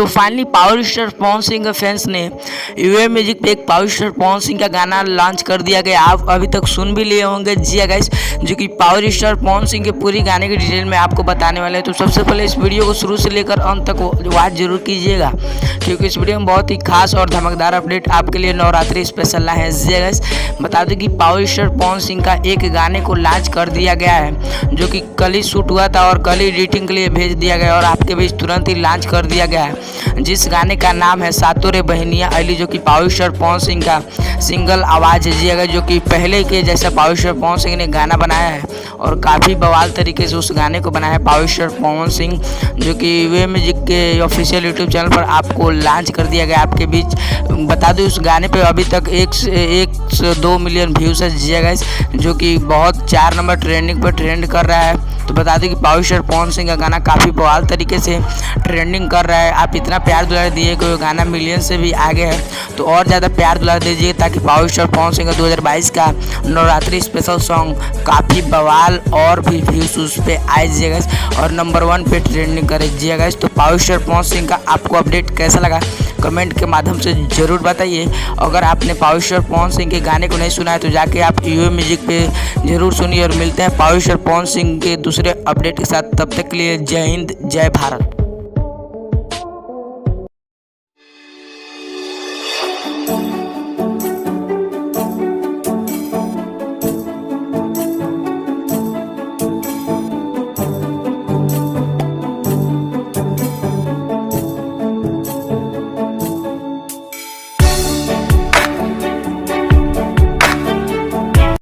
तो finally power star Pawan Singh के fans ने यूए म्यूजिक पे एक पावर स्टार पवन सिंह का गाना लॉन्च कर दिया गया। आप अभी तक सुन भी लिए होंगे जी गाइस, जो कि पावर स्टार पवन सिंह के पूरी गाने की डिटेल में आपको बताने वाले हैं। तो सबसे पहले इस वीडियो को शुरू से लेकर अंत तक वॉच जरूर कीजिएगा, क्योंकि इस वीडियो में बहुत ही खास और धमाकेदार अपडेट आपके लिए नवरात्रि स्पेशल है जी गाइस। बता दें कि पावर स्टार पवन सिंह का एक गाने को लॉन्च कर दिया गया है, जो कि कल ही शूट हुआ था और कल ही एडिटिंग के लिए भेज दिया गया और आपके बीच तुरंत ही लॉन्च कर दिया गया है। जिस गाने का नाम है सातों रे बहनियाँ अली, जो कि पावर स्टार पवन सिंह का सिंगल आवाज़ है जी अगर, जो कि पहले के जैसा पावर स्टार पवन सिंह ने गाना बनाया है और काफ़ी बवाल तरीके से उस गाने को बनाया है पावर स्टार पवन सिंह, जो कि वे म्यूजिक के ऑफिशियल यूट्यूब चैनल पर आपको लॉन्च कर दिया गया आपके बीच। बता दूं उस गाने पे अभी तक 1 से 2 मिलियन व्यूज़ है जी गाइस, जो कि बहुत 4 नंबर ट्रेंडिंग पर ट्रेंड कर रहा है। तो बता दें कि पावर स्टार पवन सिंह का गाना काफ़ी बवाल तरीके से ट्रेंडिंग कर रहा है। आप इतना प्यार दुलार दिए कि वो गाना मिलियन से भी आगे है, तो और ज़्यादा प्यार दुलार दीजिए ताकि पावर स्टार पवन सिंह का 2022 का नवरात्रि स्पेशल सॉन्ग काफ़ी बवाल और भी व्यूज़ उस पर आए जाएगा और नंबर 1 पे ट्रेंडिंग करे जाएगा। तो पावर स्टार पवन सिंह का आपको अपडेट कैसा लगा कमेंट के माध्यम से ज़रूर बताइए। अगर आपने पावर स्टार पवन सिंह के गाने को नहीं सुना है तो जाके आप यूए म्यूजिक पे ज़रूर सुनिए और मिलते हैं पावर स्टार पवन सिंह के दूसरे अपडेट के साथ। तब तक के लिए जय हिंद जय भारत।